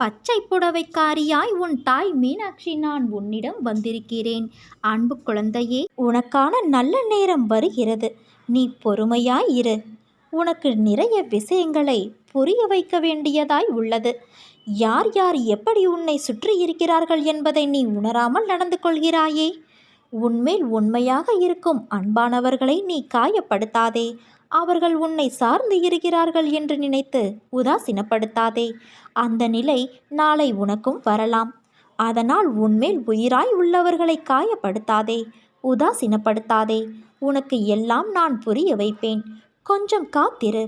பச்சை புடவைக்காரியாய் உன் தாய் மீனாட்சி நான் உன்னிடம் வந்திருக்கிறேன். அன்பு குழந்தையே, உனக்கான நல்ல நேரம் வருகிறது. நீ பொறுமையாய் இரு. உனக்கு நிறைய விஷயங்களை புரிய வைக்க வேண்டியதாய் உள்ளது. யார் யார் எப்படி உன்னை சுற்றி இருக்கிறார்கள் என்பதை நீ உணராமல் நடந்து கொள்கிறாயே. உன்மேல் உண்மையாக இருக்கும் அன்பானவர்களை நீ காயப்படுத்தாதே. அவர்கள் உன்னை சார்ந்து இருக்கிறார்கள் என்று நினைத்து உதாசீனப்படுத்தாதே. அந்த நிலை நாளை உனக்கும் வரலாம். அதனால் உன்மேல் உயிராய் உள்ளவர்களை காயப்படுத்தாதே, உதாசீனப்படுத்தாதே. உனக்கு எல்லாம் நான் புரிய வைப்பேன். கொஞ்சம் காத்திரு.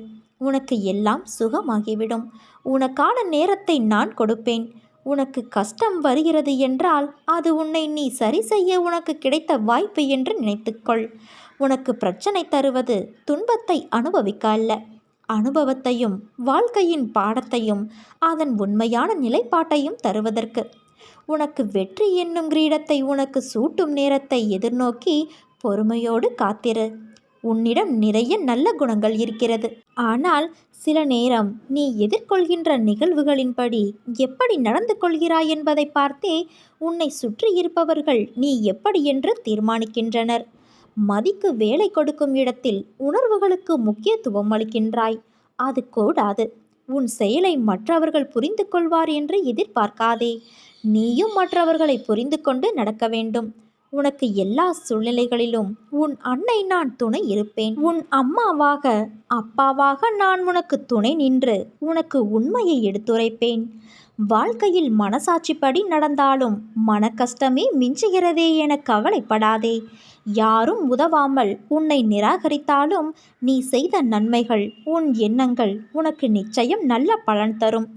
உனக்கு எல்லாம் சுகமாகிவிடும். உனக்கான நேரத்தை நான் கொடுப்பேன். உனக்கு கஷ்டம் வருகிறது என்றால் அது உன்னை நீ சரி செய்ய உனக்கு கிடைத்த வாய்ப்பு என்று நினைத்துக்கொள். உனக்கு பிரச்சனை தருவது துன்பத்தை அனுபவிக்க அல்ல, அனுபவத்தையும் வாழ்க்கையின் பாடத்தையும் அதன் உண்மையான நிலைப்பாட்டையும் தருவதற்கு. உனக்கு வெற்றி என்னும் கிரீடத்தை உனக்கு சூட்டும் நேரத்தை எதிர்நோக்கி பொறுமையோடு காத்திரு. உன்னிடம் நிறைய நல்ல குணங்கள் இருக்கிறது. ஆனால் சில நேரம் நீ எதிர்கொள்கின்ற நிகழ்வுகளின்படி எப்படி நடந்து கொள்கிறாய் என்பதை பார்த்தே உன்னை சுற்றி இருப்பவர்கள் நீ எப்படி என்று தீர்மானிக்கின்றனர். மதிக்கு வேலை கொடுக்கும் இடத்தில் உணர்வுகளுக்கு முக்கியத்துவம் அளிக்கின்றாய். அது கூடாது. உன் செயலை மற்றவர்கள் புரிந்து கொள்வார் என்று எதிர்பார்க்காதே. நீயும் மற்றவர்களை புரிந்து கொண்டு நடக்க வேண்டும். உனக்கு எல்லா சூழ்நிலைகளிலும் உன் அன்னை நான் துணை இருப்பேன். உன் அம்மாவாக அப்பாவாக நான் உனக்கு துணை நின்று உனக்கு உண்மையை எடுத்துரைப்பேன். வாழ்க்கையில் மனசாட்சிப்படி நடந்தாலும் மன கஷ்டமே மிஞ்சுகிறதே என கவலைப்படாதே. யாரும் உதவாமல் உன்னை நிராகரித்தாலும் நீ செய்த நன்மைகள், உன் எண்ணங்கள் உனக்கு நிச்சயம் நல்ல பலன் தரும்.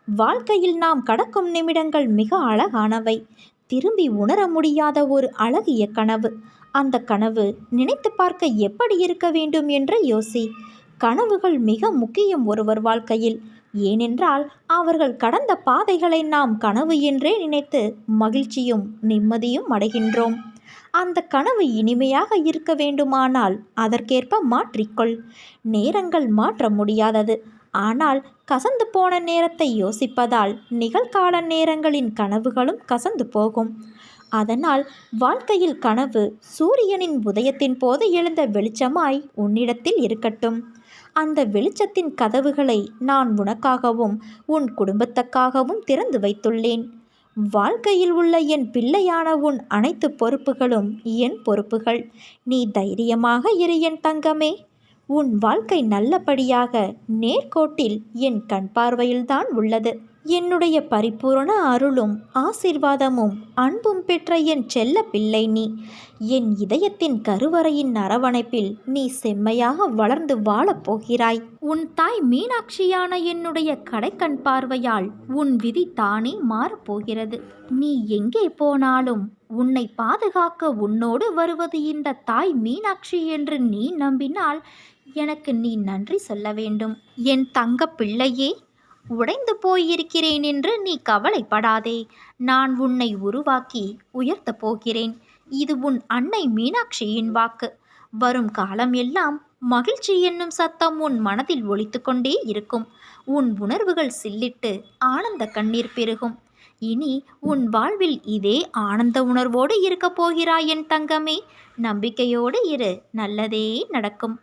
வாழ்க்கையில் நாம் கடக்கும் நிமிடங்கள் மிக அழகானவை. திரும்பி உணர முடியாத ஒரு அழகிய கனவு. அந்த கனவு நினைத்து பார்க்க எப்படி இருக்க வேண்டும் என்று யோசி. கனவுகள் மிக முக்கியம் ஒருவர் வாழ்க்கையில். ஏனென்றால் அவர்கள் கடந்த பாதைகளை நாம் கனவு என்றே நினைத்து மகிழ்ச்சியும் நிம்மதியும் அடைகின்றோம். அந்த கனவு இனிமையாக இருக்க வேண்டுமானால் அதற்கேற்ப மாற்றிக்கொள். நேரங்கள் மாற்ற முடியாதது. ஆனால் கசந்து போன நேரத்தை யோசிப்பதால் நிகழ்கால நேரங்களின் கனவுகளும் கசந்து போகும். அதனால் வாழ்க்கையில் கனவு சூரியனின் உதயத்தின் போது எழுந்த வெளிச்சமாய் உன்னிடத்தில் இருக்கட்டும். அந்த வெளிச்சத்தின் கதவுகளை நான் உனக்காகவும் உன் குடும்பத்துக்காகவும் திறந்து வைத்துள்ளேன். வாழ்க்கையில் உள்ள என் பிள்ளையான உன் அனைத்து பொறுப்புகளும் என் பொறுப்புகள். நீ தைரியமாக இரு என் தங்கமே. உன் வாழ்க்கை நல்லபடியாக நேர்கோட்டில் என் கண் பார்வையில்தான் உள்ளது. என்னுடைய பரிபூரண அருளும் ஆசீர்வாதமும் அன்பும் பெற்ற என் செல்ல பிள்ளை நீ. என் இதயத்தின் கருவறையின் அரவணைப்பில் நீ செம்மையாக வளர்ந்து வாழப்போகிறாய். உன் தாய் மீனாட்சியான என்னுடைய கடைக்கண் பார்வையால் உன் விதி தானே மாறப்போகிறது. நீ எங்கே போனாலும் உன்னை பாதுகாக்க உன்னோடு வருவது இந்த தாய் மீனாட்சி என்று நீ நம்பினால் எனக்கு நீ நன்றி சொல்ல வேண்டும். என் தங்க பிள்ளையே, உடைந்து போயிருக்கிறேன் என்று நீ கவலைப்படாதே. நான் உன்னை உருவாக்கி உயர்த்தப் போகிறேன். இது உன் அன்னை மீனாட்சியின் வாக்கு. வரும் காலம் எல்லாம் மகிழ்ச்சி என்னும் சத்தம் உன் மனதில் ஒலித்து கொண்டே இருக்கும். உன் உணர்வுகள் சில்லிட்டு ஆனந்த கண்ணீர் பெருகும். இனி உன் வாழ்வில் இதே ஆனந்த உணர்வோடு இருக்கப் போகிறாய் என் தங்கமே. நம்பிக்கையோடு இரு, நல்லதே நடக்கும்.